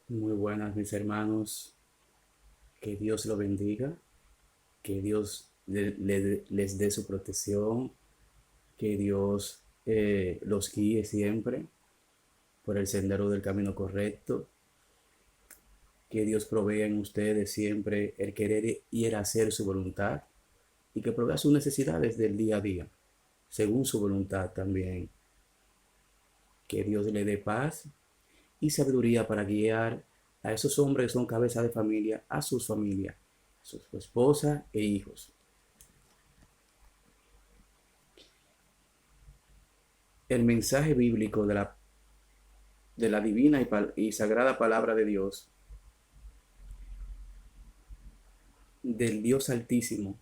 Muy buenas, mis hermanos. Que Dios lo bendiga, que Dios les dé su protección, que Dios los guíe siempre por el sendero del camino correcto, que Dios provea en ustedes siempre el querer y el hacer su voluntad y que provea sus necesidades del día a día, según su voluntad también. Que Dios le dé paz y sabiduría para guiar a esos hombres que son cabeza de familia, a sus familias, su esposa e hijos. El mensaje bíblico de la divina y sagrada palabra de Dios, del Dios Altísimo,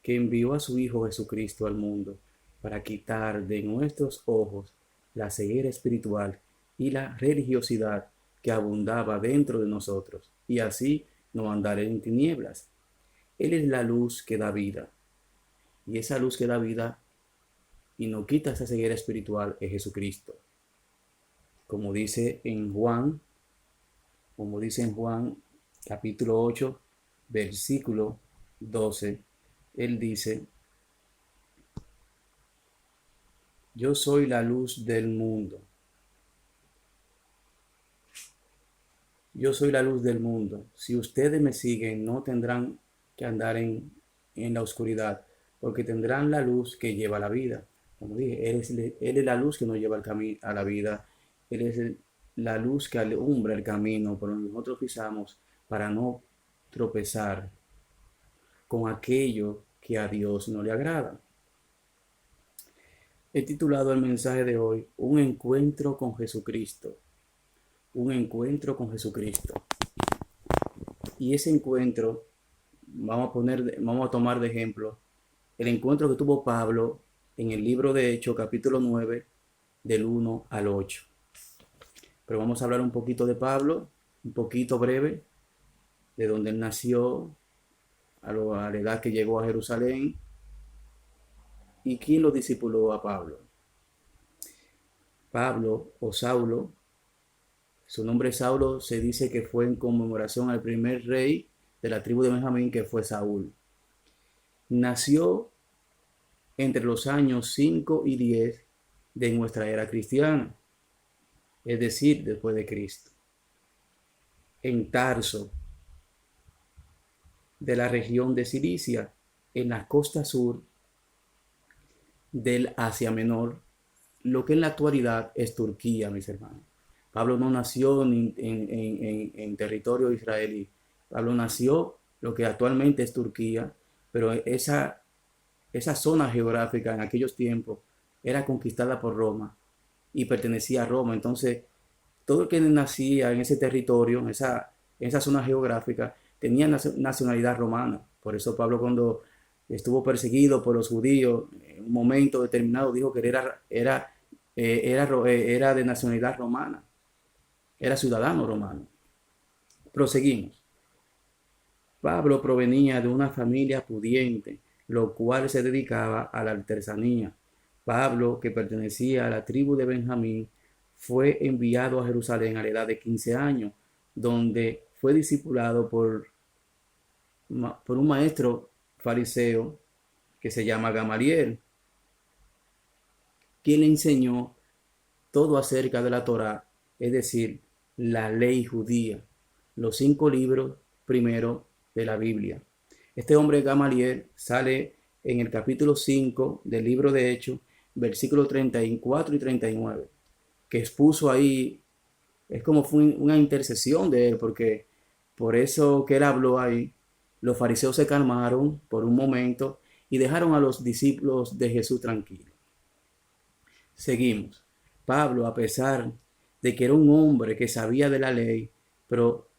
que envió a su Hijo Jesucristo al mundo para quitar de nuestros ojos la ceguera espiritual y la religiosidad que abundaba dentro de nosotros, y así no andar en tinieblas. Él es la luz que da vida, y esa luz que da vida y no quita esa ceguera espiritual es Jesucristo. Como dice en Juan, como dice en Juan capítulo 8, versículo 12, él dice, yo soy la luz del mundo, yo soy la luz del mundo. Si ustedes me siguen, no tendrán que andar en la oscuridad, porque tendrán la luz que lleva a la vida. Como dije, él es la luz que nos lleva a la vida, Él es la luz que alumbra el camino por donde nosotros pisamos para no tropezar con aquello que a Dios no le agrada. He titulado el mensaje de hoy, Un encuentro con Jesucristo. Un encuentro con Jesucristo. Y ese encuentro, vamos a tomar de ejemplo el encuentro que tuvo Pablo en el libro de Hechos, capítulo 9, del 1 al 8. Pero vamos a hablar un poquito de Pablo, un poquito breve, de donde él nació, a la edad que llegó a Jerusalén, y quién lo discipuló a Pablo. Pablo o Saulo, su nombre Saulo se dice que fue en conmemoración al primer rey de la tribu de Benjamín, que fue Saúl. Nació entre los años 5 y 10 de nuestra era cristiana, es decir, después de Cristo, en Tarso, de la región de Cilicia, en la costa sur del Asia Menor, lo que en la actualidad es Turquía, mis hermanos. Pablo no nació en territorio israelí. Pablo nació lo que actualmente es Turquía, pero esa zona geográfica en aquellos tiempos era conquistada por Roma y pertenecía a Roma. Entonces, todo el que nacía en ese territorio, en esa zona geográfica, tenía nacionalidad romana. Por eso Pablo, cuando estuvo perseguido por los judíos, en un momento determinado dijo que era de nacionalidad romana, era ciudadano romano. Proseguimos. Pablo provenía de una familia pudiente, lo cual se dedicaba a la artesanía. Pablo, que pertenecía a la tribu de Benjamín, fue enviado a Jerusalén a la edad de 15 años, donde fue discipulado por un maestro fariseo que se llama Gamaliel, quien le enseñó todo acerca de la Torá, es decir, la ley judía, los 5 libros primero de la Biblia. Este hombre Gamaliel sale en el capítulo 5 del libro de Hechos, versículos 34 y 39, que expuso ahí, es como fue una intercesión de él, porque por eso que él habló ahí, los fariseos se calmaron por un momento y dejaron a los discípulos de Jesús tranquilos. Seguimos. Pablo, a pesar de que era un hombre que sabía de la ley, pero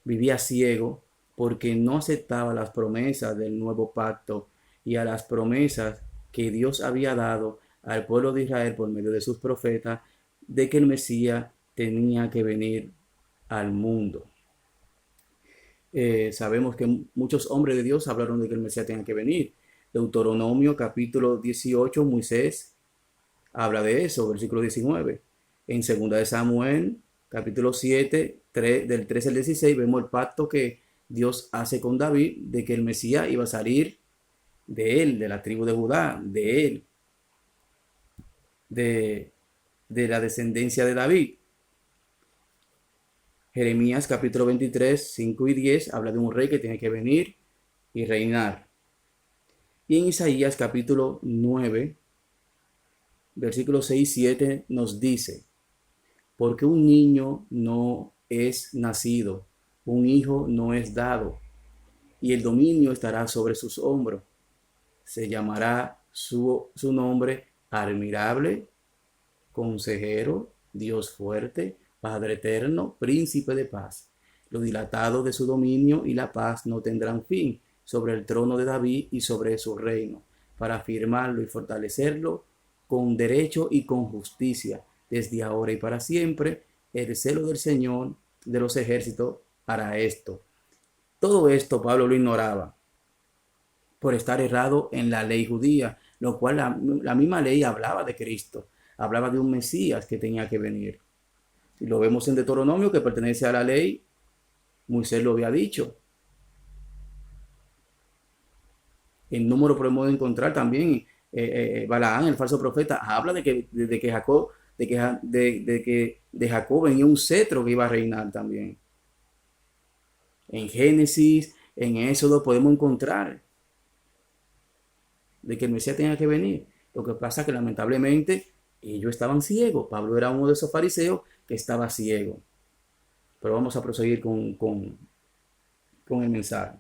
vivía ciego porque no aceptaba las promesas del nuevo pacto y a las promesas que Dios había dado al pueblo de Israel por medio de sus profetas de que el Mesías tenía que venir al mundo. Sabemos que muchos hombres de Dios hablaron de que el Mesías tenía que venir. Deuteronomio capítulo 18, Moisés habla de eso, versículo 19. En 2 de Samuel, capítulo 7, del 13 al 16 vemos el pacto que Dios hace con David de que el Mesías iba a salir de él, de la tribu de Judá, de él, de, de la descendencia de David. Jeremías capítulo 23, 5 y 10 habla de un rey que tiene que venir y reinar. Y en Isaías capítulo 9, versículos 6 y 7 nos dice: porque un niño no es nacido, un hijo no es dado, y el dominio estará sobre sus hombros. Se llamará su nombre admirable, consejero, Dios fuerte, Padre eterno, príncipe de paz. Lo dilatado de su dominio y la paz no tendrán fin sobre el trono de David y sobre su reino, para afirmarlo y fortalecerlo con derecho y con justicia, desde ahora y para siempre. El celo del Señor de los ejércitos para esto. Todo esto Pablo lo ignoraba por estar errado en la ley judía, lo cual la misma ley hablaba de Cristo, hablaba de un Mesías que tenía que venir. Y lo vemos en Deuteronomio, que pertenece a la ley. Moisés lo había dicho. En Número podemos encontrar también Balaán, el falso profeta, habla de que Jacob, de Jacob venía un cetro que iba a reinar también. En Génesis, en Éxodo podemos encontrar de que el Mesías tenía que venir. Lo que pasa es que lamentablemente ellos estaban ciegos. Pablo era uno de esos fariseos que estaba ciego. Pero vamos a proseguir con el mensaje.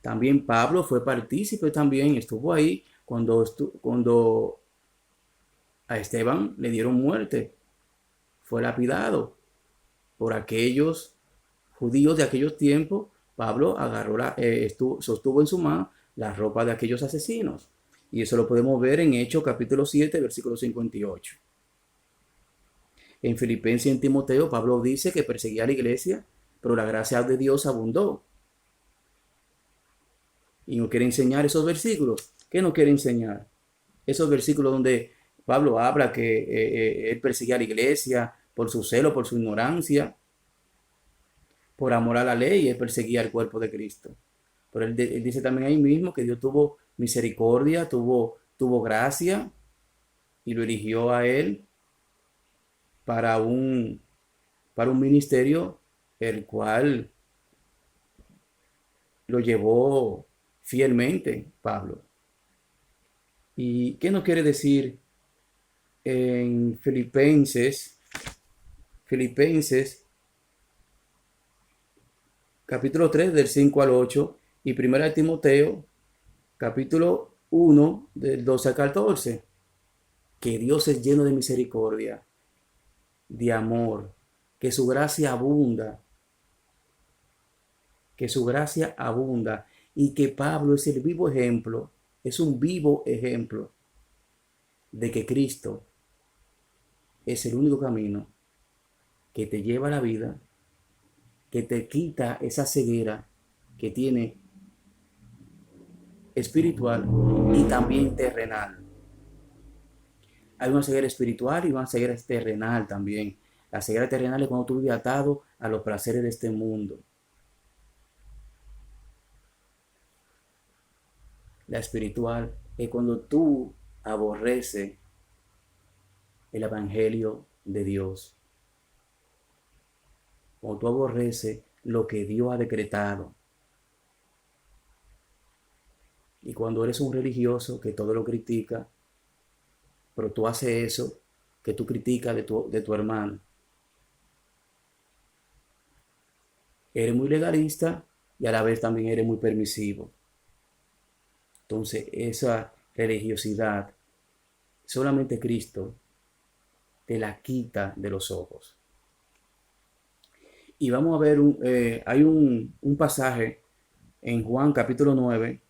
También Pablo fue partícipe, también estuvo ahí cuando a Esteban le dieron muerte. Fue lapidado por aquellos judíos de aquellos tiempos. Pablo sostuvo en su mano la ropa de aquellos asesinos. Y eso lo podemos ver en Hechos capítulo 7, versículo 58. En Filipenses y en Timoteo, Pablo dice que perseguía a la iglesia, pero la gracia de Dios abundó. Y no quiere enseñar esos versículos. ¿Qué no quiere enseñar? Esos versículos donde Pablo habla que él perseguía a la iglesia por su celo, por su ignorancia, por amor a la ley, él perseguía al cuerpo de Cristo. Pero él dice también ahí mismo que Dios tuvo misericordia, tuvo gracia y lo eligió a él para un ministerio, el cual lo llevó fielmente Pablo. ¿Y qué nos quiere decir en Filipenses capítulo 3 del 5 al 8 y 1 Timoteo capítulo 1 del 12 al 14? Que Dios es lleno de misericordia, de amor, que su gracia abunda, y que Pablo es el vivo ejemplo, es un vivo ejemplo de que Cristo es el único camino que te lleva a la vida, que te quita esa ceguera que tiene espiritual y también terrenal. Hay una ceguera espiritual y una ceguera terrenal también. La ceguera terrenal es cuando tú vives atado a los placeres de este mundo. La espiritual es cuando tú aborreces el evangelio de Dios. Cuando tú aborreces lo que Dios ha decretado. Y cuando eres un religioso que todo lo critica, pero tú haces eso que tú criticas de tu hermano. Eres muy legalista y a la vez también eres muy permisivo. Entonces, esa religiosidad, solamente Cristo te la quita de los ojos. Y vamos a ver, hay un pasaje en Juan capítulo 9,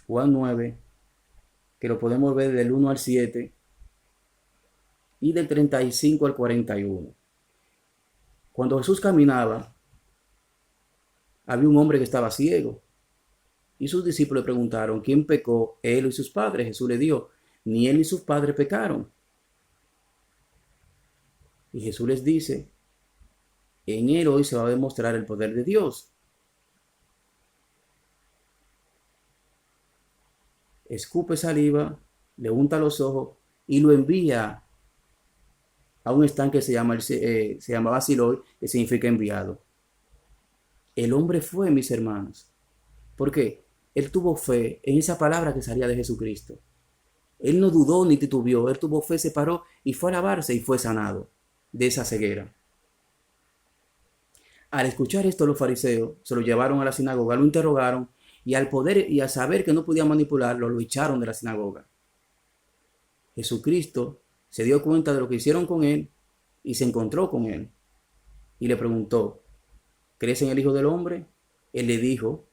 Juan 9, que lo podemos ver del 1 al 7 y del 35 al 41. Cuando Jesús caminaba, había un hombre que estaba ciego. Y sus discípulos le preguntaron, ¿quién pecó, él o sus padres? Jesús le dijo, ni él ni sus padres pecaron. Y Jesús les dice, En él hoy se va a demostrar el poder de Dios. Escupe saliva, le unta los ojos y lo envía a un estanque que se llamaba Siloé, que significa enviado. El hombre fue, mis hermanos. ¿Por qué? Él tuvo fe en esa palabra que salía de Jesucristo. Él no dudó ni titubeó, él tuvo fe, se paró y fue a lavarse y fue sanado de esa ceguera. Al escuchar esto, los fariseos se lo llevaron a la sinagoga, lo interrogaron y al poder y al saber que no podían manipularlo, lo echaron de la sinagoga. Jesucristo se dio cuenta de lo que hicieron con él y se encontró con él y le preguntó, ¿crees en el Hijo del Hombre? Él le dijo,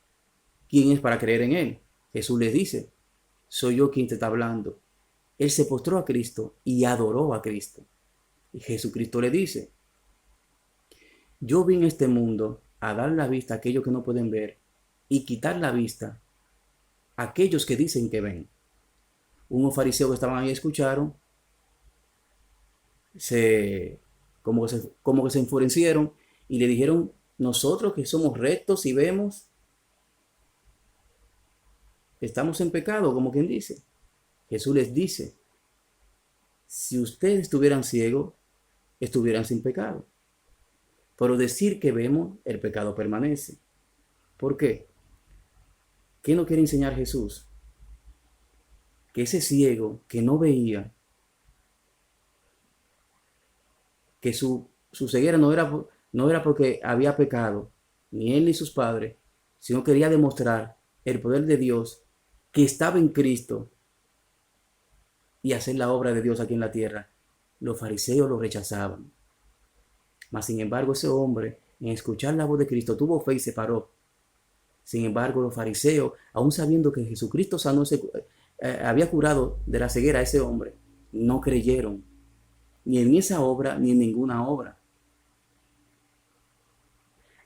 ¿quién es para creer en él? Jesús le dice, soy yo quien te está hablando. Él se postró a Cristo y adoró a Cristo. Y Jesucristo le dice, yo vine a este mundo a dar la vista a aquellos que no pueden ver y quitar la vista a aquellos que dicen que ven. Unos fariseos que estaban ahí escucharon, se, como que se enfurecieron y le dijeron, nosotros que somos rectos y vemos, estamos en pecado, como quien dice. Jesús les dice, si ustedes estuvieran ciegos, estuvieran sin pecado. Pero decir que vemos, el pecado permanece. ¿Por qué? ¿Qué no quiere enseñar Jesús? Que ese ciego que no veía, que su ceguera no era porque había pecado, ni él ni sus padres, sino quería demostrar el poder de Dios que estaba en Cristo y hacer la obra de Dios aquí en la tierra. Los fariseos lo rechazaban. Mas sin embargo ese hombre, en escuchar la voz de Cristo, tuvo fe y se paró. Sin embargo los fariseos, aun sabiendo que Jesucristo había curado de la ceguera a ese hombre, no creyeron ni en esa obra ni en ninguna obra.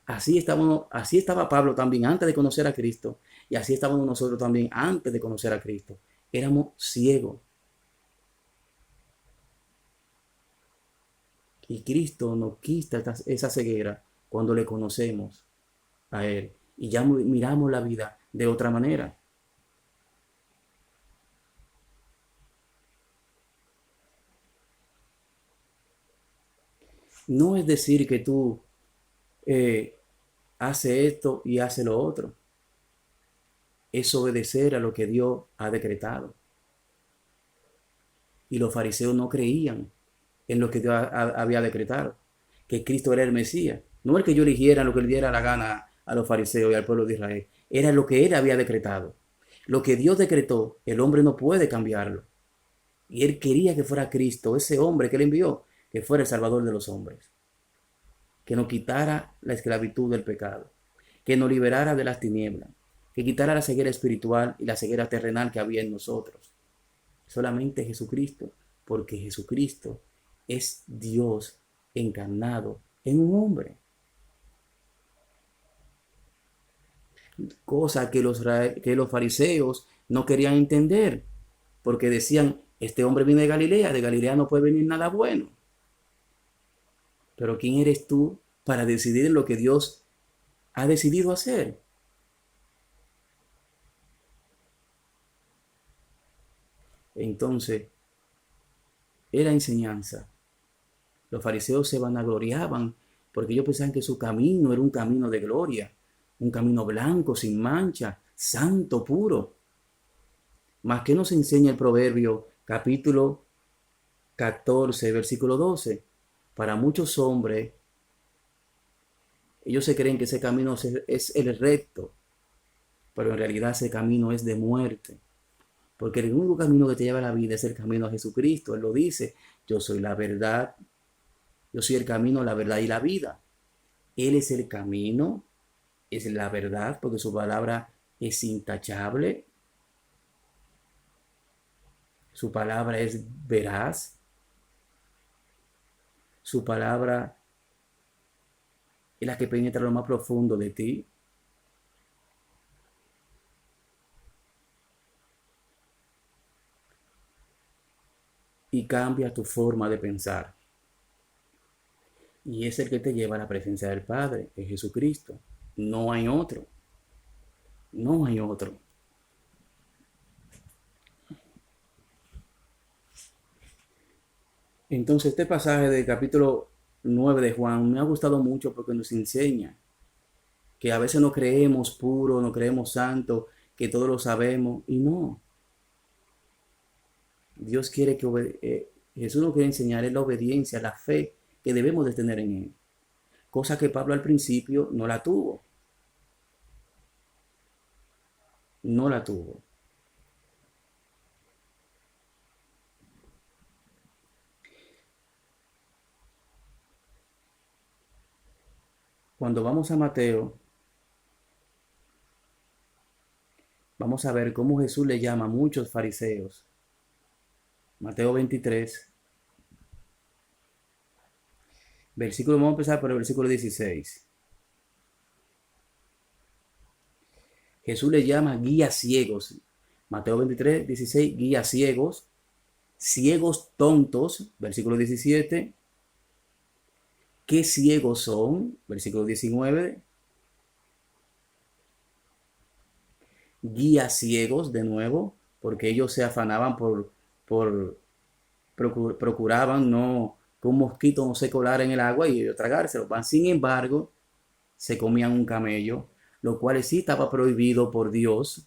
Así estaba Pablo también antes de conocer a Cristo y así estábamos nosotros también antes de conocer a Cristo. Éramos ciegos. Y Cristo nos quita esa ceguera cuando le conocemos a Él y ya miramos la vida de otra manera. No es decir que tú haces esto y haces lo otro. Es obedecer a lo que Dios ha decretado. Y los fariseos no creían en lo que Dios había decretado, que Cristo era el Mesías. No el que yo eligiera lo que le diera la gana a los fariseos y al pueblo de Israel. Era lo que él había decretado. Lo que Dios decretó, el hombre no puede cambiarlo. Y él quería que fuera Cristo, ese hombre que él envió, que fuera el Salvador de los hombres. Que nos quitara la esclavitud del pecado. Que nos liberara de las tinieblas. Que quitara la ceguera espiritual y la ceguera terrenal que había en nosotros. Solamente Jesucristo, porque Jesucristo es Dios encarnado en un hombre. Cosa que los fariseos no querían entender, porque decían, este hombre viene de Galilea no puede venir nada bueno. Pero ¿quién eres tú para decidir lo que Dios ha decidido hacer? Entonces, era enseñanza. Los fariseos se vanagloriaban porque ellos pensaban que su camino era un camino de gloria, un camino blanco, sin mancha, santo, puro. Mas ¿qué nos enseña el Proverbio capítulo 14, versículo 12? Para muchos hombres, ellos se creen que ese camino es el recto, pero en realidad ese camino es de muerte. Porque el único camino que te lleva a la vida es el camino a Jesucristo. Él lo dice, yo soy la verdad, yo soy el camino, la verdad y la vida. Él es el camino, es la verdad, porque su palabra es intachable, su palabra es veraz, su palabra es la que penetra lo más profundo de ti. Y cambia tu forma de pensar. Y es el que te lleva a la presencia del Padre, es Jesucristo. No hay otro. No hay otro. Entonces, este pasaje del capítulo 9 de Juan me ha gustado mucho porque nos enseña que a veces no creemos puro, no creemos santo, que todo lo sabemos, y no. Dios quiere que Jesús nos quiere enseñar es la obediencia, la fe que debemos de tener en Él. Cosa que Pablo al principio no la tuvo. No la tuvo. Cuando vamos a Mateo, vamos a ver cómo Jesús le llama a muchos fariseos. Mateo 23, versículo, vamos a empezar por el versículo 16. Jesús le llama guías ciegos. Mateo 23, 16, guías ciegos, ciegos tontos, versículo 17. ¿Qué ciegos son? Versículo 19. Guías ciegos, de nuevo, porque ellos se afanaban procuraban no que un mosquito no se colara en el agua y ellos tragárselo. Sin embargo, se comían un camello, lo cual sí estaba prohibido por Dios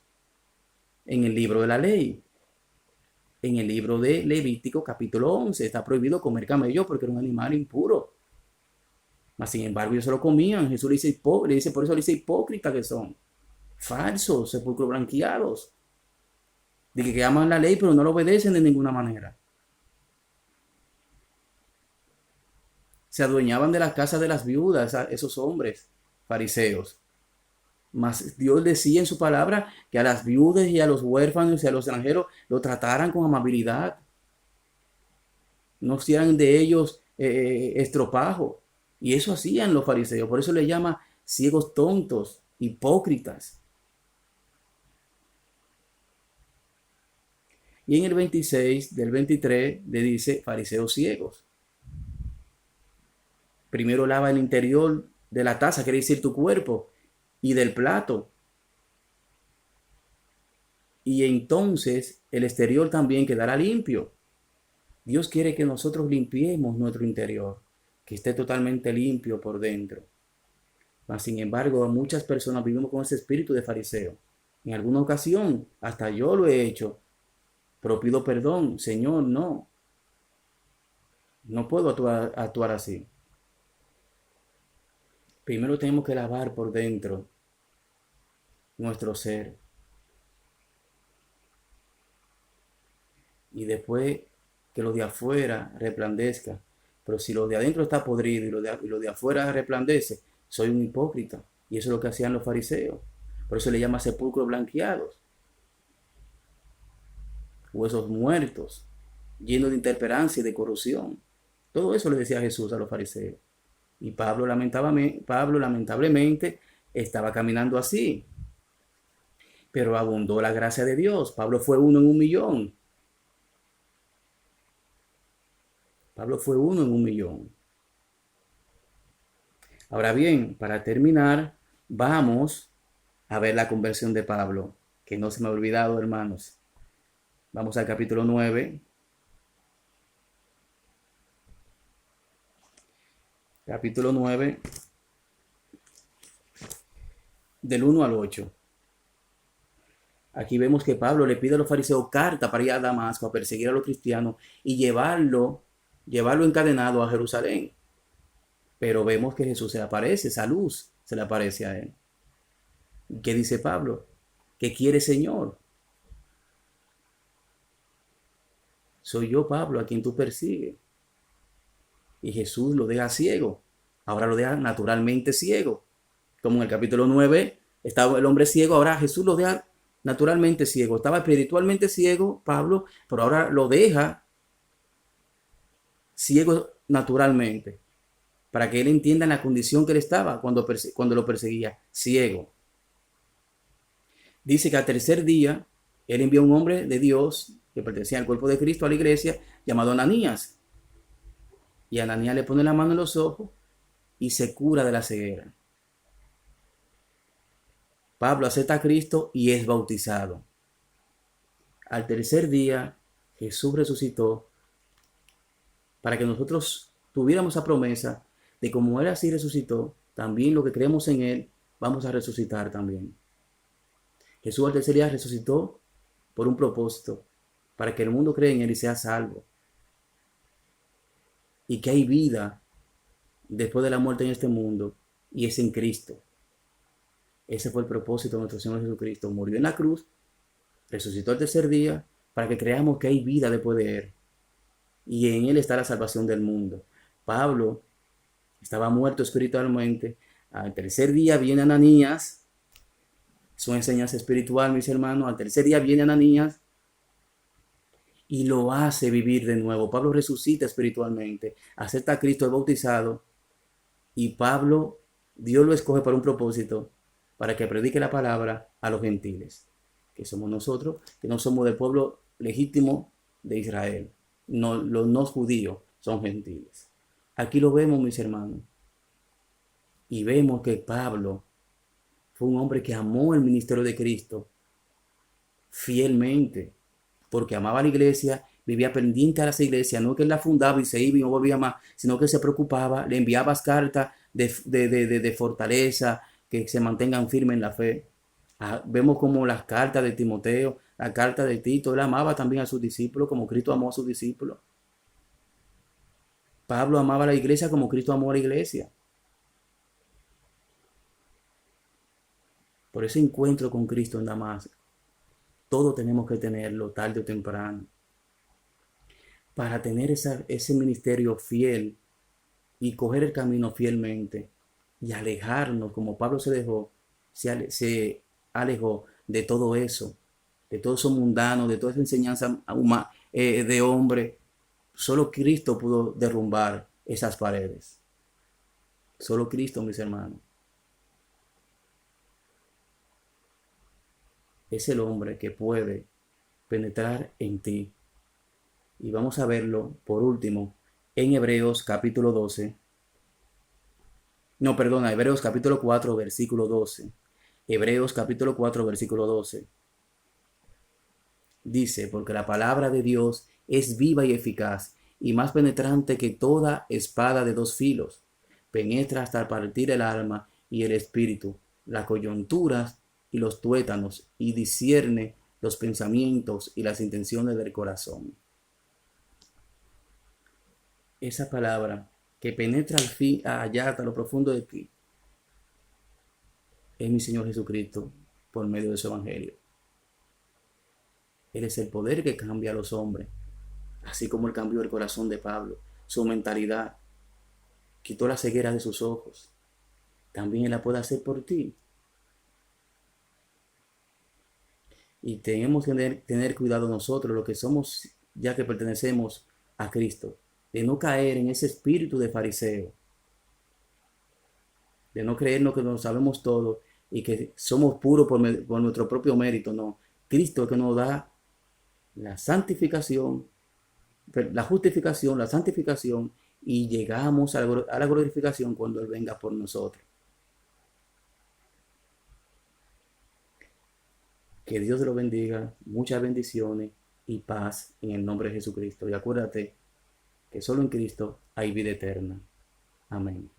en el libro de la ley. En el libro de Levítico, capítulo 11, está prohibido comer camello porque era un animal impuro. Mas, sin embargo, ellos se lo comían. Jesús le dice, por eso le dice hipócritas que son. Falsos, sepulcros blanqueados. De que aman la ley, pero no lo obedecen de ninguna manera. Se adueñaban de las casas de las viudas, esos hombres fariseos. Mas Dios decía en su palabra que a las viudas y a los huérfanos y a los extranjeros lo trataran con amabilidad. No hicieran de ellos estropajo. Y eso hacían los fariseos. Por eso le llama ciegos tontos, hipócritas. Y en el 26 del 23 le dice fariseos ciegos. Primero lava el interior de la taza, quiere decir tu cuerpo, y del plato. Y entonces el exterior también quedará limpio. Dios quiere que nosotros limpiemos nuestro interior, que esté totalmente limpio por dentro. Mas, sin embargo, muchas personas vivimos con ese espíritu de fariseo. En alguna ocasión, hasta yo lo he hecho, pero pido perdón. Señor, no. No puedo actuar así. Primero tenemos que lavar por dentro nuestro ser. Y después que lo de afuera resplandezca. Pero si lo de adentro está podrido y lo de afuera resplandece, soy un hipócrita. Y eso es lo que hacían los fariseos. Por eso le llama sepulcros blanqueados. Huesos muertos, llenos de intemperancia y de corrupción. Todo eso le decía Jesús a los fariseos. Y Pablo lamentablemente estaba caminando así. Pero abundó la gracia de Dios. Pablo fue uno en 1,000,000. Pablo fue uno en 1,000,000. Ahora bien, para terminar, vamos a ver la conversión de Pablo, que no se me ha olvidado, hermanos. Vamos al capítulo 9. Capítulo 9, del 1 al 8. Aquí vemos que Pablo le pide a los fariseos carta para ir a Damasco a perseguir a los cristianos y llevarlo encadenado a Jerusalén. Pero vemos que Jesús se le aparece, esa luz se le aparece a él. ¿Qué dice Pablo? ¿Qué quiere, Señor? Soy yo, Pablo, a quien tú persigues. Y Jesús lo deja ciego. Ahora lo deja naturalmente ciego. Como en el capítulo 9 estaba el hombre ciego, ahora Jesús lo deja naturalmente ciego. Estaba espiritualmente ciego, Pablo, pero ahora lo deja ciego naturalmente. Para que él entienda en la condición que él estaba cuando lo perseguía, ciego. Dice que al tercer día, él envió a un hombre de Dios que pertenecía al cuerpo de Cristo, a la iglesia, llamado Ananías. Y Ananías le pone la mano en los ojos y se cura de la ceguera. Pablo acepta a Cristo y es bautizado. Al tercer día, Jesús resucitó para que nosotros tuviéramos esa promesa de como Él así resucitó, también lo que creemos en Él, vamos a resucitar también. Jesús al tercer día resucitó por un propósito, para que el mundo cree en Él y sea salvo. Y que hay vida después de la muerte en este mundo, y es en Cristo. Ese fue el propósito de nuestro Señor Jesucristo. Murió en la cruz, resucitó el tercer día, para que creamos que hay vida después de Él. Y en Él está la salvación del mundo. Pablo estaba muerto espiritualmente. Al tercer día viene Ananías. Es una enseñanza espiritual, mis hermanos. Al tercer día viene Ananías y lo hace vivir de nuevo. Pablo resucita espiritualmente, acepta a Cristo, es bautizado. Y Pablo, Dios lo escoge para un propósito, para que predique la palabra a los gentiles, que somos nosotros, que no somos del pueblo legítimo de Israel. No, los no judíos son gentiles. Aquí lo vemos, mis hermanos. Y vemos que Pablo fue un hombre que amó el ministerio de Cristo fielmente, porque amaba a la iglesia, vivía pendiente a las iglesias, no que él la fundaba y se iba y no volvía más, sino que se preocupaba, le enviaba cartas de fortaleza, que se mantengan firmes en la fe. Vemos como las cartas de Timoteo, la carta de Tito, él amaba también a sus discípulos como Cristo amó a sus discípulos. Pablo amaba a la iglesia como Cristo amó a la iglesia. Por ese encuentro con Cristo en Damasco, todo tenemos que tenerlo tarde o temprano, para tener ese ministerio fiel y coger el camino fielmente y alejarnos, como Pablo se alejó de todo eso mundano, de toda esa enseñanza de hombre. Solo Cristo pudo derrumbar esas paredes. Solo Cristo, mis hermanos. Es el hombre que puede penetrar en ti. Y vamos a verlo por último en Hebreos capítulo 12. No, perdona, Hebreos capítulo 4, versículo 12. Hebreos capítulo 4, versículo 12. Dice, porque la palabra de Dios es viva y eficaz, y más penetrante que toda espada de dos filos. Penetra hasta partir el alma y el espíritu, las coyunturas y los tuétanos, y discierne los pensamientos y las intenciones del corazón. Esa palabra que penetra al fin, allá hasta lo profundo de ti, es mi Señor Jesucristo por medio de su evangelio. Él es el poder que cambia a los hombres, así como Él cambió el corazón de Pablo, su mentalidad, quitó la ceguera de sus ojos. También Él la puede hacer por ti. Y tenemos que tener cuidado nosotros, los que somos, ya que pertenecemos a Cristo, de no caer en ese espíritu de fariseo, de no creernos que nos sabemos todo y que somos puros por nuestro propio mérito. No, Cristo es que nos da la santificación, la justificación, la santificación, y llegamos a la glorificación cuando Él venga por nosotros. Que Dios te lo bendiga, muchas bendiciones y paz en el nombre de Jesucristo. Y acuérdate que solo en Cristo hay vida eterna. Amén.